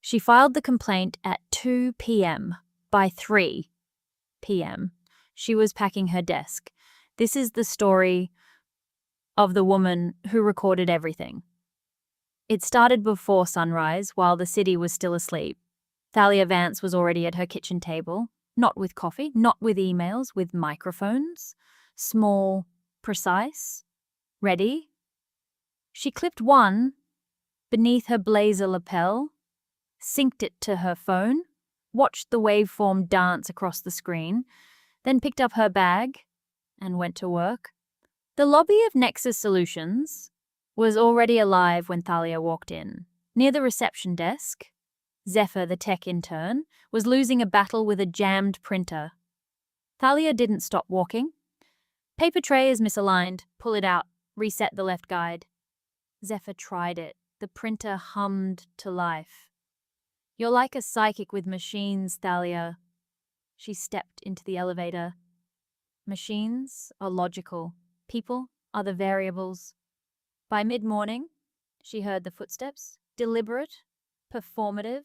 She filed the complaint at 2 p.m. By 3 p.m., she was packing her desk. This is the story of the woman who recorded everything. It started before sunrise, while the city was still asleep. Thalia Vance was already at her kitchen table, not with coffee, not with emails, with microphones. Small, precise, ready. She clipped one beneath her blazer lapel, synced it to her phone, watched the waveform dance across the screen, then picked up her bag and went to work. The lobby of Nexus Solutions was already alive when Thalia walked in. Near the reception desk, Zephyr, the tech intern, was losing a battle with a jammed printer. Thalia didn't stop walking. Paper tray is misaligned. Pull it out. Reset the left guide. Zephyr tried it. The printer hummed to life. You're like a psychic with machines, Thalia. She stepped into the elevator. Machines are logical. People are the variables. By mid-morning, she heard the footsteps, deliberate, performative.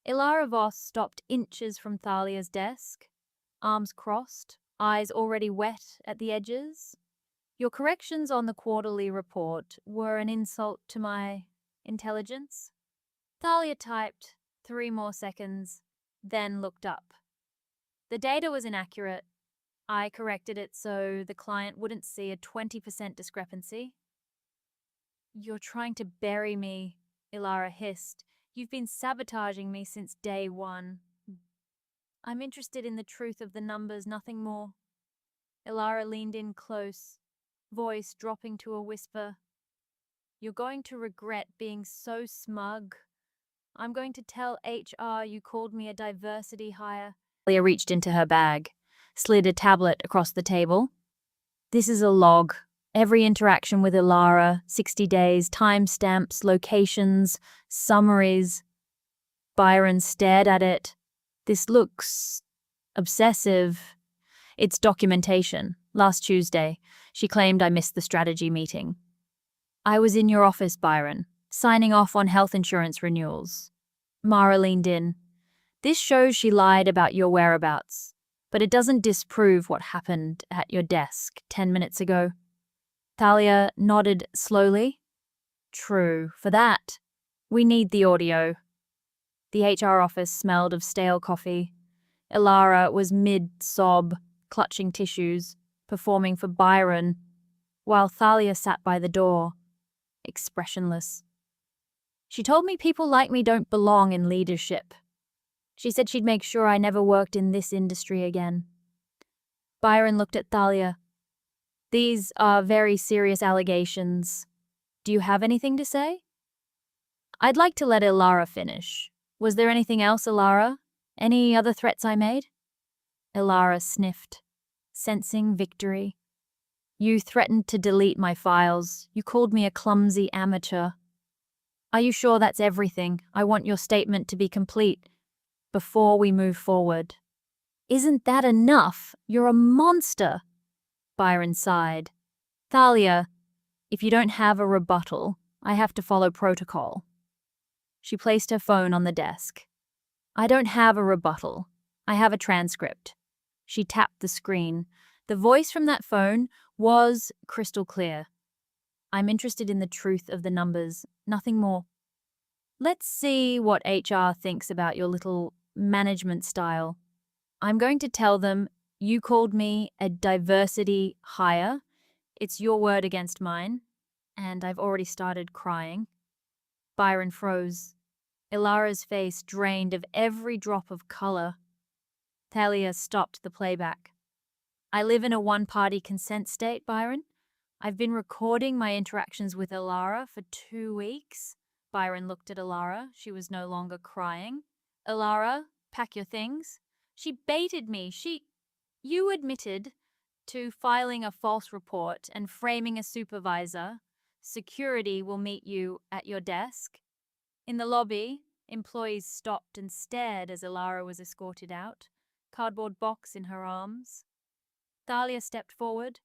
Elara Voss stopped inches from Thalia's desk, arms crossed, eyes already wet at the edges. Your corrections on the quarterly report were an insult to my intelligence. Thalia typed 3 more seconds, then looked up. The data was inaccurate. I corrected it so the client wouldn't see a 20% discrepancy. You're trying to bury me, Elara hissed. You've been sabotaging me since day one. I'm interested in the truth of the numbers, nothing more. Elara leaned in close, voice dropping to a whisper. You're going to regret being so smug. I'm going to tell HR you called me a diversity hire. Thalia reached into her bag, slid a tablet across the table. This is a log. Every interaction with Elara, 60 days, timestamps, locations, summaries. Byron stared at it. This looks obsessive. It's documentation. Last Tuesday, she claimed I missed the strategy meeting. I was in your office, Byron, signing off on health insurance renewals. Mara leaned in. This shows she lied about your whereabouts, but it doesn't disprove what happened at your desk 10 minutes ago. Thalia nodded slowly. True, for that, we need the audio. The HR office smelled of stale coffee. Elara was mid-sob, clutching tissues, performing for Byron, while Thalia sat by the door, expressionless. She told me people like me don't belong in leadership. She said she'd make sure I never worked in this industry again. Byron looked at Thalia. These are very serious allegations. Do you have anything to say? I'd like to let Elara finish. Was there anything else, Elara? Any other threats I made? Elara sniffed, sensing victory. You threatened to delete my files. You called me a clumsy amateur. Are you sure that's everything? I want your statement to be complete before we move forward. Isn't that enough? You're a monster. Byron sighed. Thalia, if you don't have a rebuttal, I have to follow protocol. She placed her phone on the desk. I don't have a rebuttal. I have a transcript. She tapped the screen. The voice from that phone was crystal clear. I'm interested in the truth of the numbers, nothing more. Let's see what HR thinks about your little management style. I'm going to tell them you called me a diversity hire. It's your word against mine, and I've already started crying. Byron froze. Elara's face drained of every drop of color. Thalia stopped the playback. I live in a one-party consent state, Byron. I've been recording my interactions with Elara for 2 weeks. Byron looked at Elara. She was no longer crying. Elara, pack your things. She baited me. You admitted to filing a false report and framing a supervisor. Security will meet you at your desk. In the lobby, employees stopped and stared as Elara was escorted out, cardboard box in her arms. Thalia stepped forward.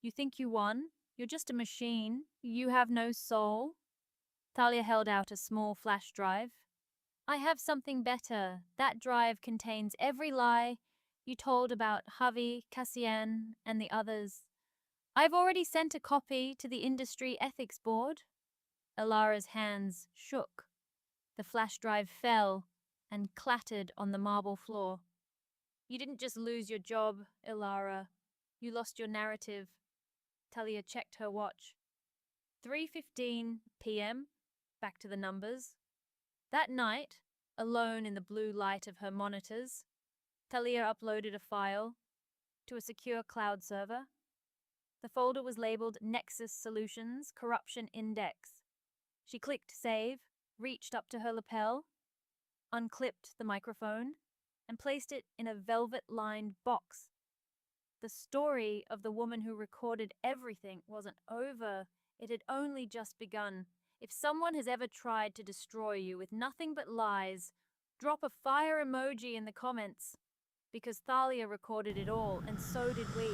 You think you won? You're just a machine. You have no soul. Thalia held out a small flash drive. I have something better. That drive contains every lie you told about Javi, Cassian, and the others. I've already sent a copy to the Industry Ethics Board. Elara's hands shook. The flash drive fell and clattered on the marble floor. You didn't just lose your job, Elara. You lost your narrative. Thalia checked her watch. 3:15 p.m. Back to the numbers. That night, alone in the blue light of her monitors, Thalia uploaded a file to a secure cloud server. The folder was labeled Nexus Solutions Corruption Index. She clicked save, reached up to her lapel, unclipped the microphone, and placed it in a velvet-lined box. The story of the woman who recorded everything wasn't over. It had only just begun. If someone has ever tried to destroy you with nothing but lies, drop a fire emoji in the comments. Because Thalia recorded it all, and so did we.